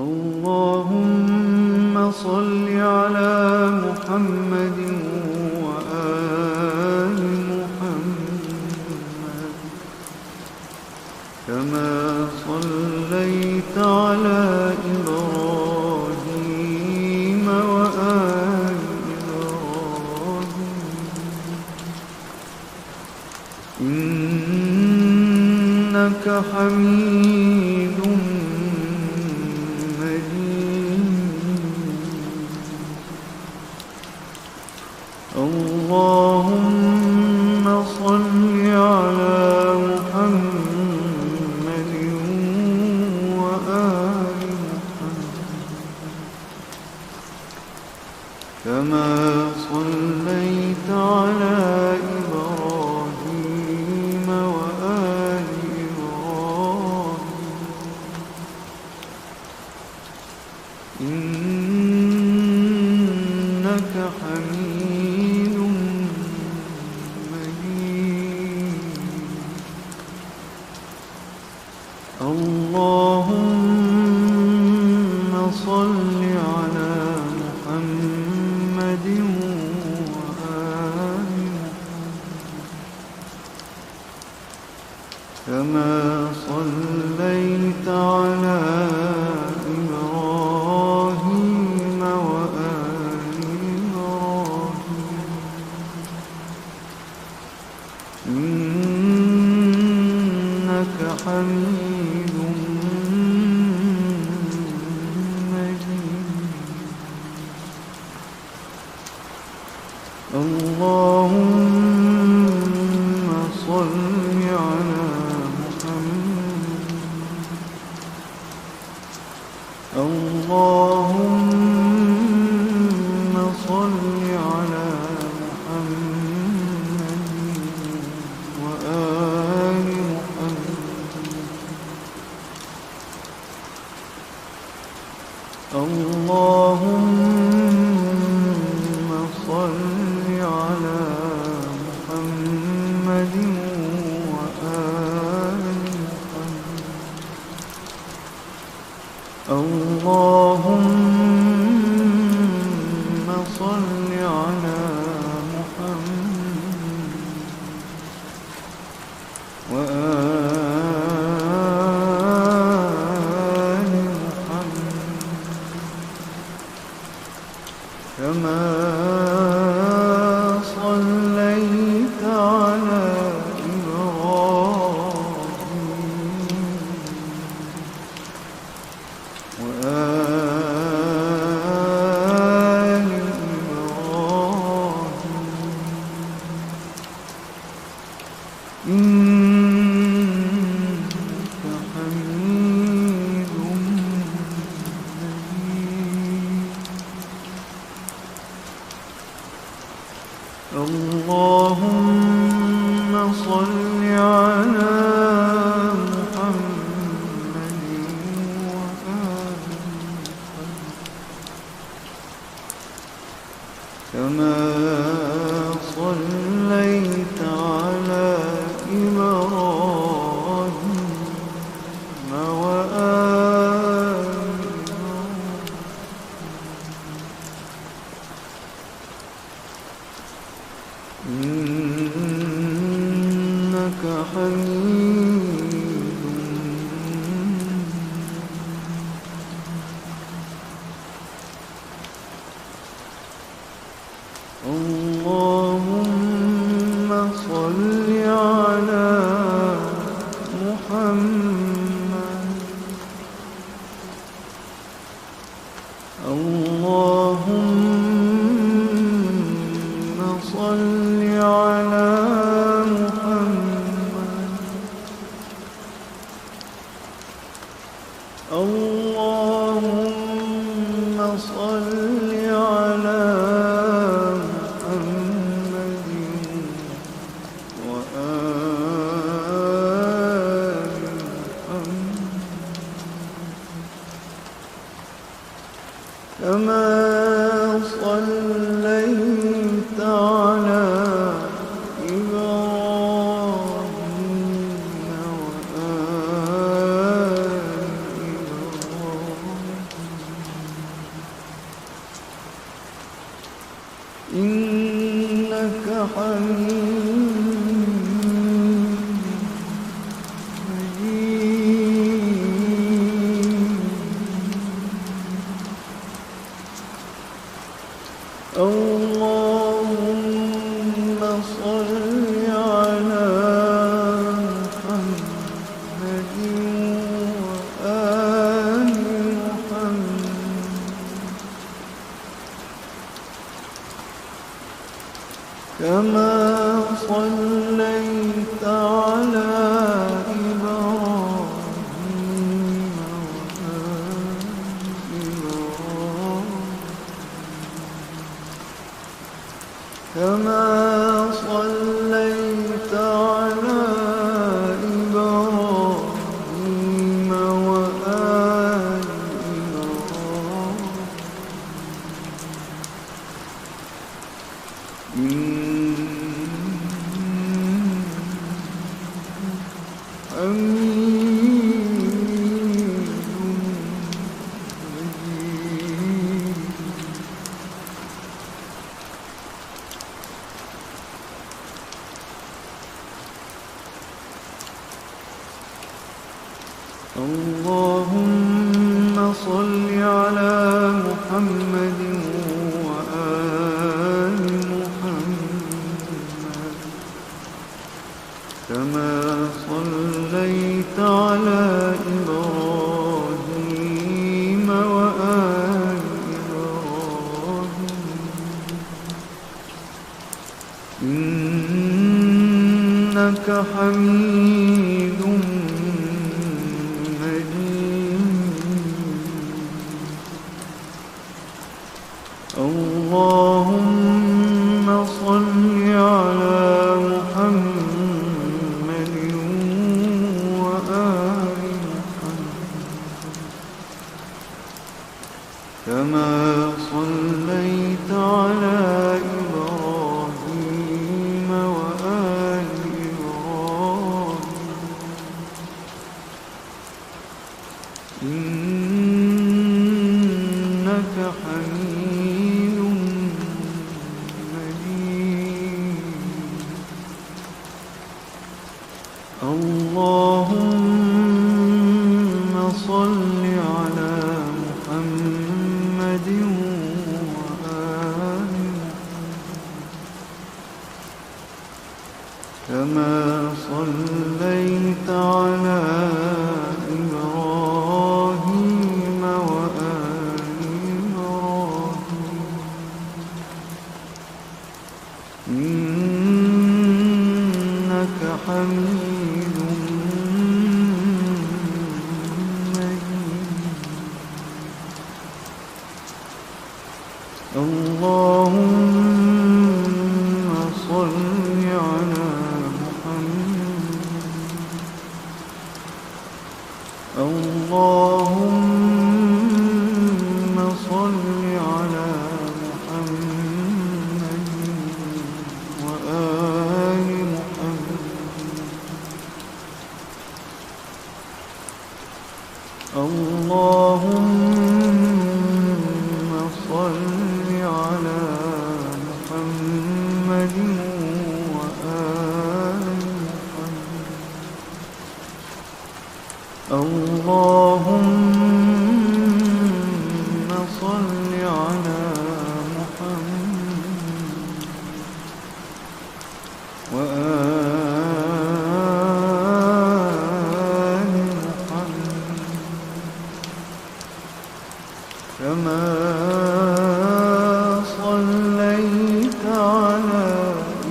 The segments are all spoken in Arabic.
اللهم صل على محمد وآل محمد كما صليت على إبراهيم وآل إبراهيم إنك حميد اللهم صل على محمد وآل محمد كما صليت على إبراهيم وآل إبراهيم إنك حميد اللهم صل على محمد وآل محمد كما صليت على إبراهيم وآل إبراهيم إنك حميد اللهم صل على محمد اللهم صل على محمد وآل محمد اللهم صل على محمد وآل محمد اللهم صل على محمد وآل محمد كما صليت على إبراهيم وآل إبراهيم إنك حميد مجيد اللهم صل على محمد وآل محمد كما صليت على إبراهيم وآل إنك حميد اللهم صل على محمد اللهم صل على محمد اللهم صل على محمد وآل محمد كما صليت على إبراهيم وآل إبراهيم كما صليت على إبراهيم كما صليت على إبراهيم وآل إبراهيم اللهم صل على محمد وآل محمد كما صليت على إبراهيم وآل إبراهيم إنك حميد اللهم صل على محمد وآل محمد كما صليت على إبراهيم وآل إبراهيم إنك حميد اللهم صل على محمد وآل محمد كما صليت على إبراهيم وآل إبراهيم إنك حميد اللهم صل على محمد اللهم صل على محمد وآل محمد اللهم صل على محمد وآل محمد اللهم صل على محمد وآل محمد كما صليت على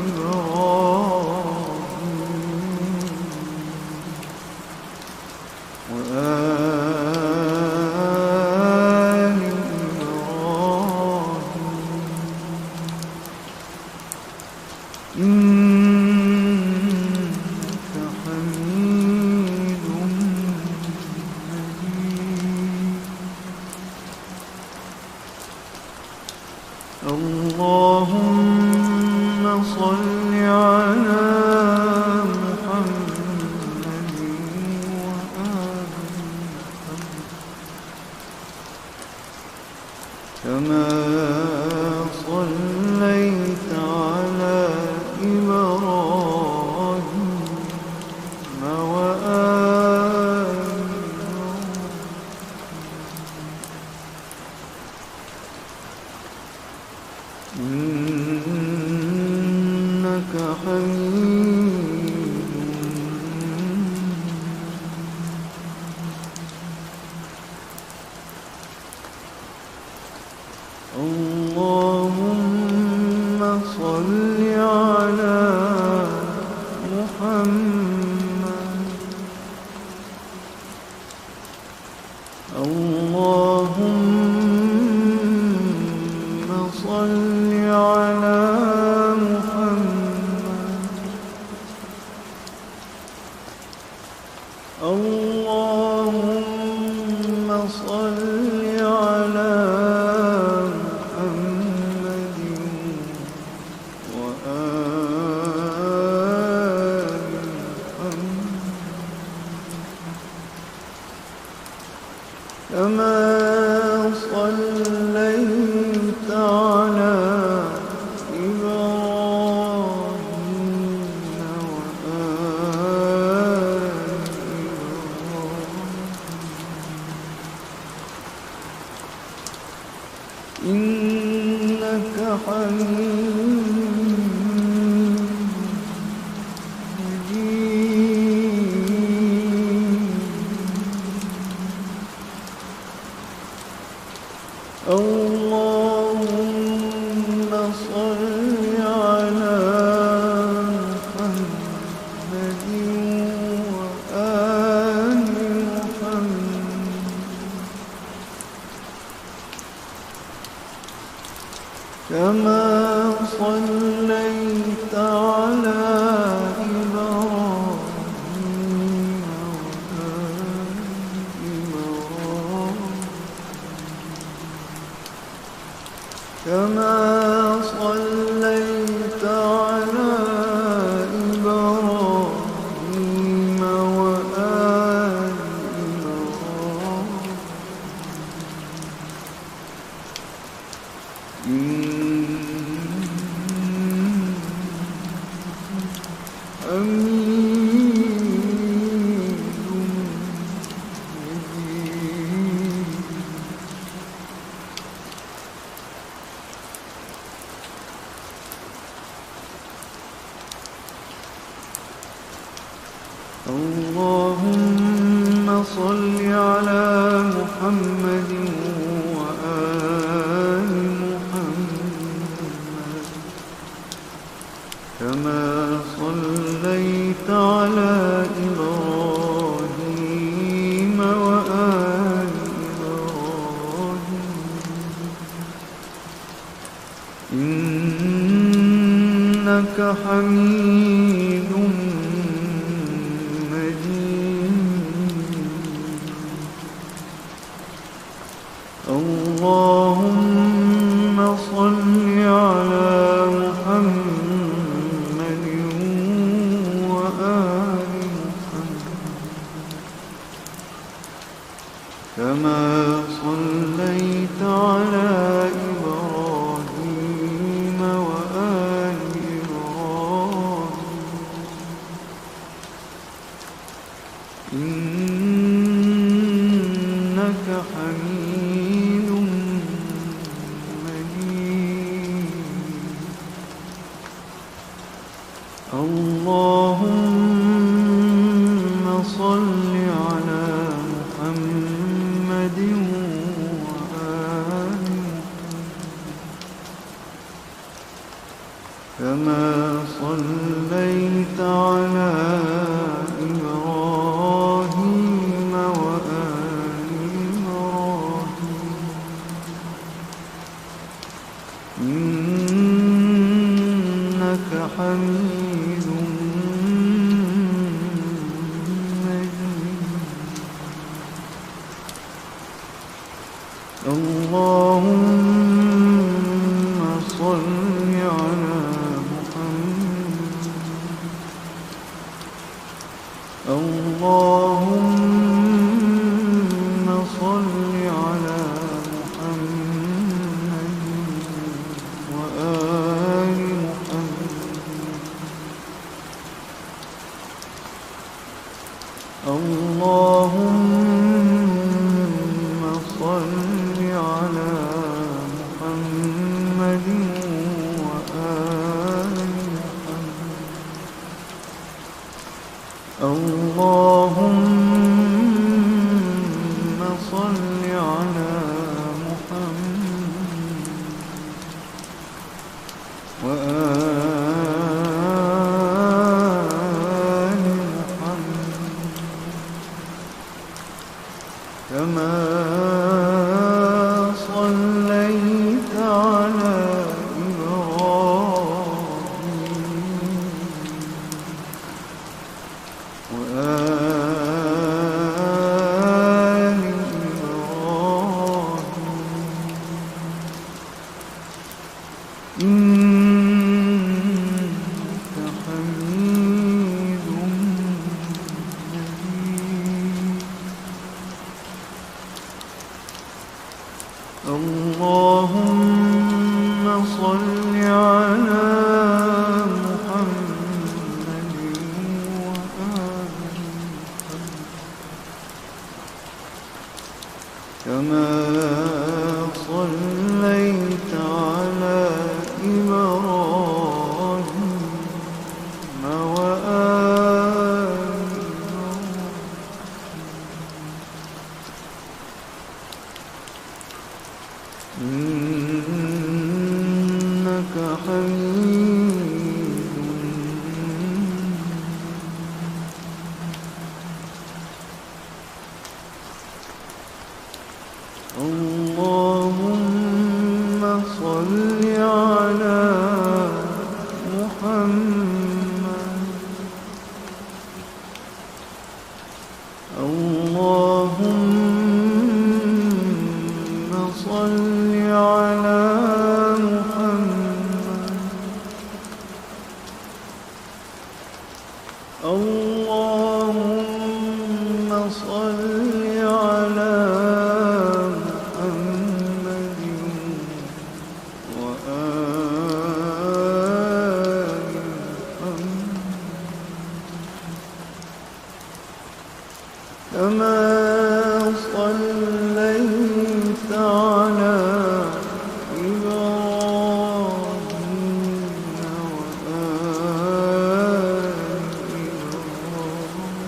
إبراهيم وآل إبراهيم إنك حميد مجيد اللهم صل على محمد وآل محمد كما صليت على إبراهيم وآل إنك حميد اللهم صل على اللهم صل على محمد. اللهم صل على محمد وآل محمد كما صليت على إبراهيم وآل إبراهيم إنك حميد اللهم صل على محمد وآل محمد كما صليت على إبراهيم وآل إبراهيم كما صليت على إبراهيم وآل إبراهيم اللهم صل على محمد وآل محمد كما صليت على إبراهيم وآل إبراهيم إنك حميد اللهم صل على محمد وآل محمد كما صليت على إبراهيم وآل إبراهيم إنك حميد اللهم صل على محمد وآل محمد كما صليت على إبراهيم وآل إبراهيم إنك حميد اللهم صل على محمد اللهم صل على محمد وآل محمد اللهم صل على محمد وآل محمد اللهم صل على محمد وآل محمد كما صليت على إبراهيم وآل إبراهيم إنك حميد مجيد. اللهم صل على محمد وآل محمد كما صليت على إبراهيم وآل إنك حميد اللهم صل على محمد اللهم صل على محمد اللهم صل على محمد وآل محمد كما صليت على إبراهيم وآل إبراهيم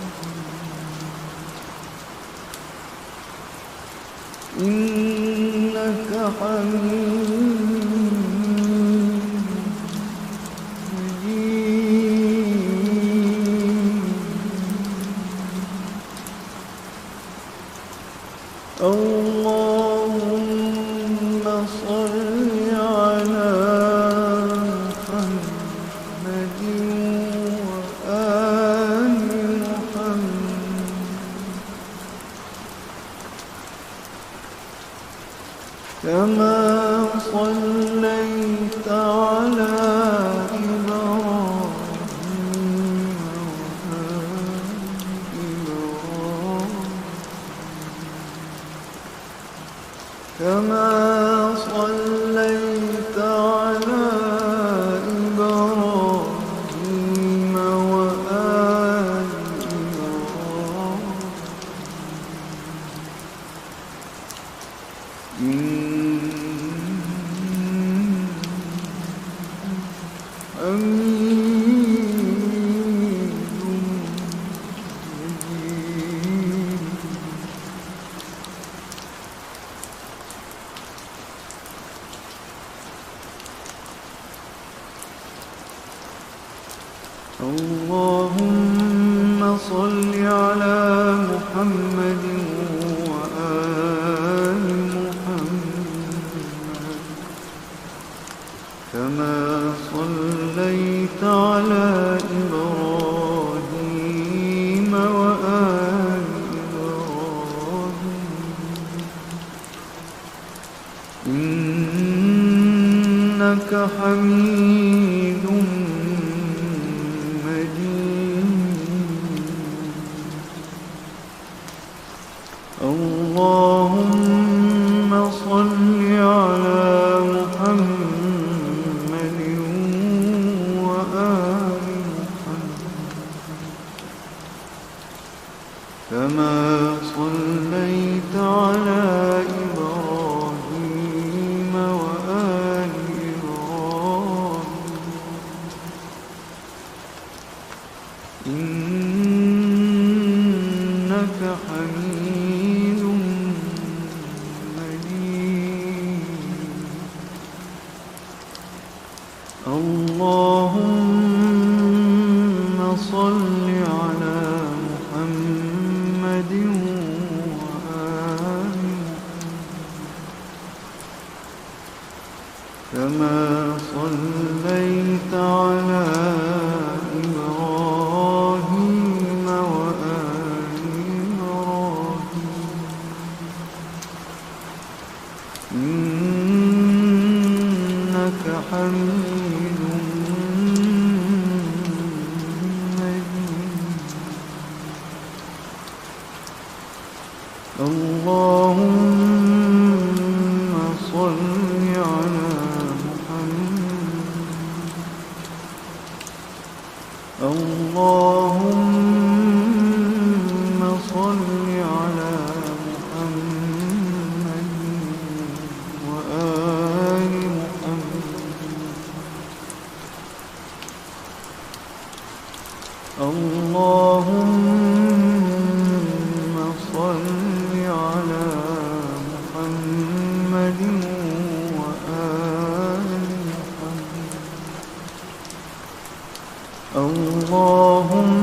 إنك حميد مجيد. اللهم صل على محمد وآل محمد كما صليت على إبراهيم كما صليت على إبراهيم وآل إبراهيم حميد مجيد. اللهم صل على محمد وآل محمد كما صليت على إبراهيم وآل إبراهيم إنك حميد اللهم صل على محمد وآل محمد كما صليت على إبراهيم وآل إبراهيم إنك حميد اللهم صل على محمد وآل كما صليت على إبراهيم وآل إبراهيم إنك حميد مجيد. اللهم صل على محمد. اللهم صل على محمد وآل محمد. اللهم صل على محمد وآل محمد. اللهم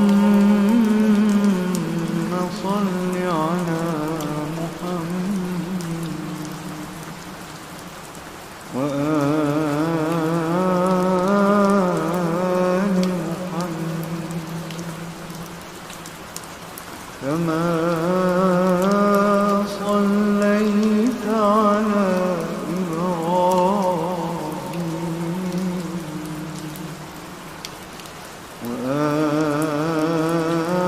صل على محمد وآل محمد كما صليت على إبراهيم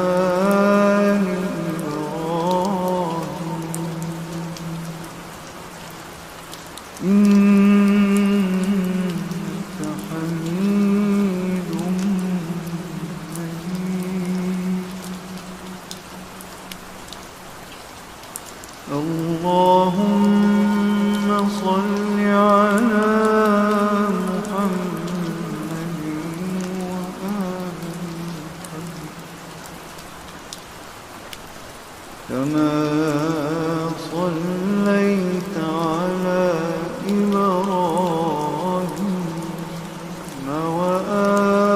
وآل إبراهيم إنك حميد مجيد. اللهم صل على محمد وآل محمد كما صليت على إبراهيم وآل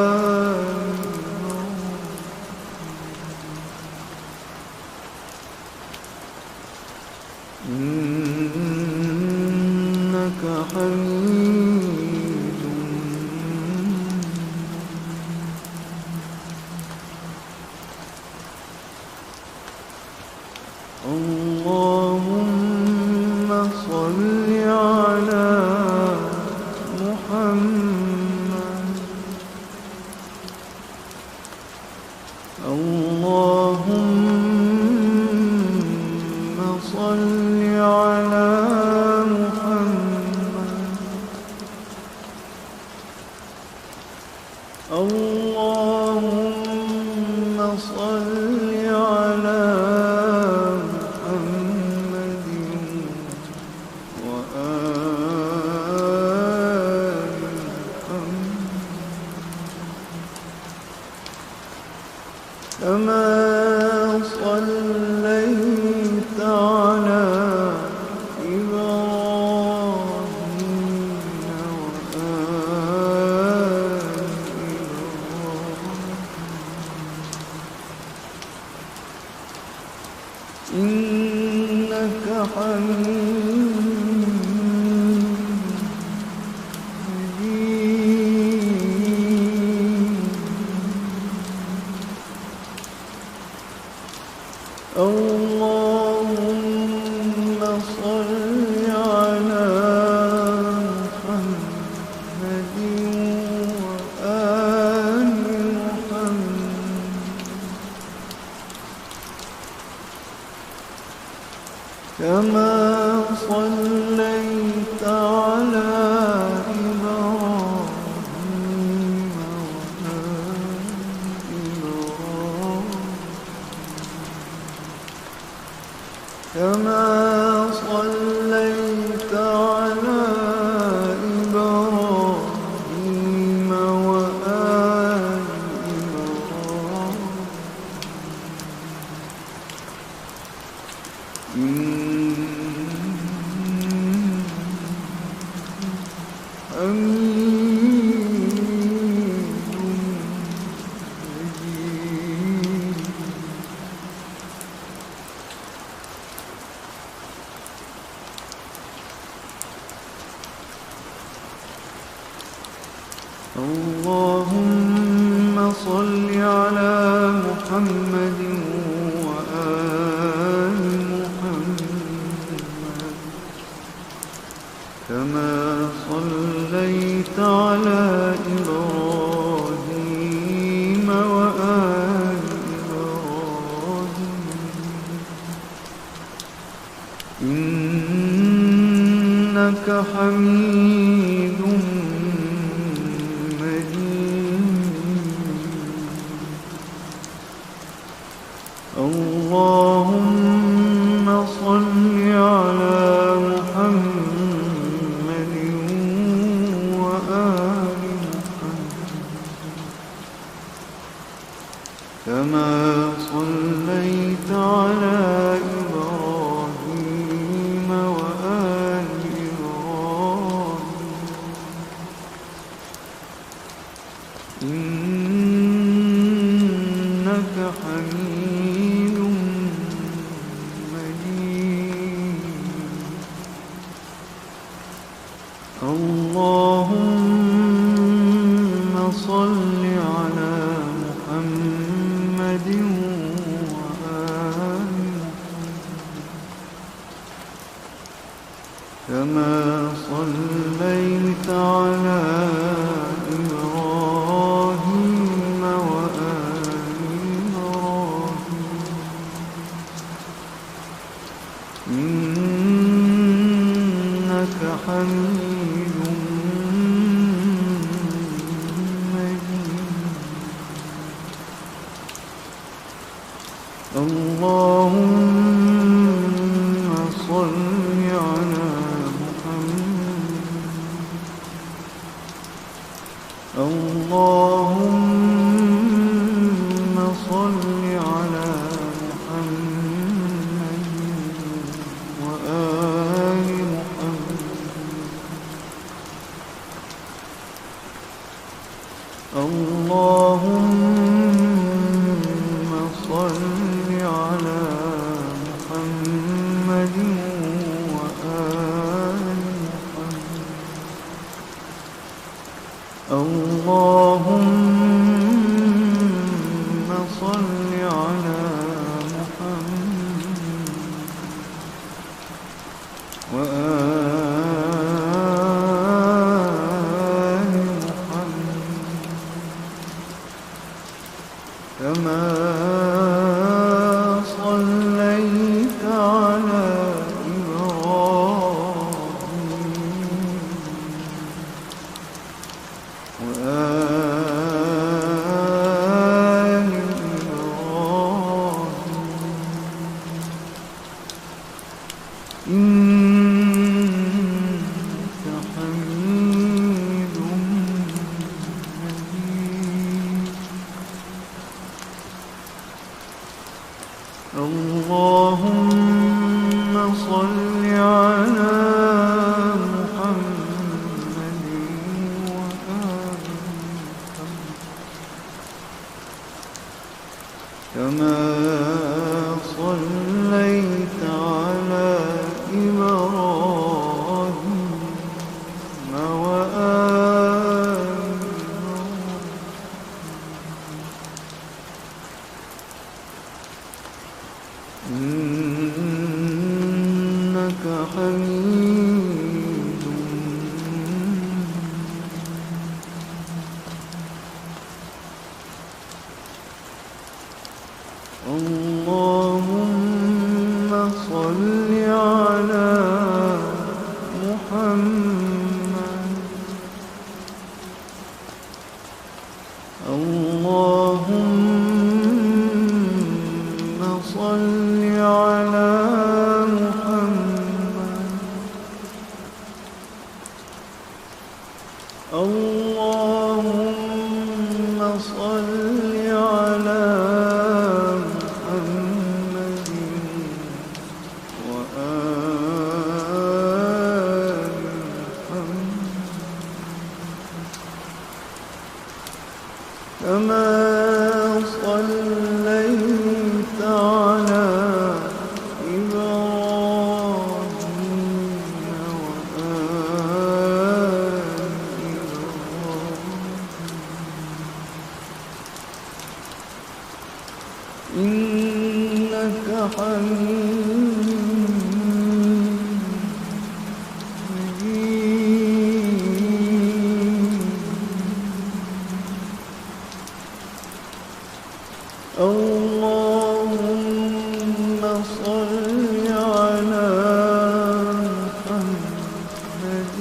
إنك حميد اللهم صل على محمد. اللهم صل على محمد. اللهم صل على محمد وآل محمد كما صليت على إبراهيم وآل إبراهيم إنك حميد مجيد. اللهم صل على محمد وآل محمد كما صليت على إبراهيم وآل إبراهيم كما صليت على إبراهيم وآل اللهم صل على محمد وآل محمد كما صليت على إبراهيم وآل إبراهيم إنك حميد اللهم صل على محمد وآل محمد كما صليت على إبراهيم وآل إبراهيم إنك حميد اللهم صل على محمد وآل محمد كما صليت على إبراهيم وآل إبراهيم إنك حميد اللهم صل على محمد اللهم صل على محمد وآل محمد اللهم صل على محمد وآل محمد اللهم صل على محمد وآل محمد كما صليت على إبراهيم وآل إبراهيم إنك حميد مجيد اللهم صل على محمد وآل محمد كما صليت على إبراهيم وآل إنك حميد اللهم صل على محمد اللهم صل على محمد اللهم صل على محمد وآل محمد كما صليت على إبراهيم اللهم صل على محمد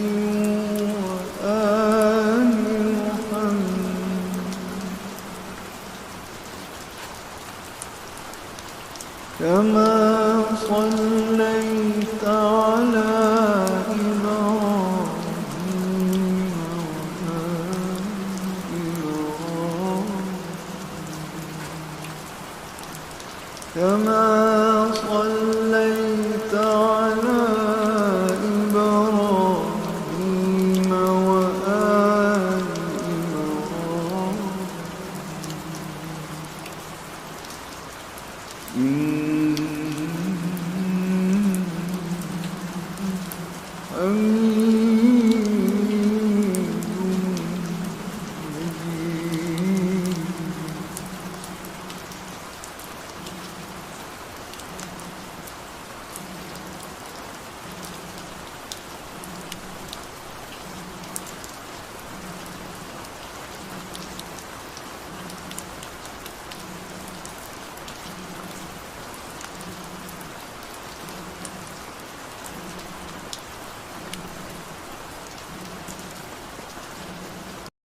وآل محمد كما صليت على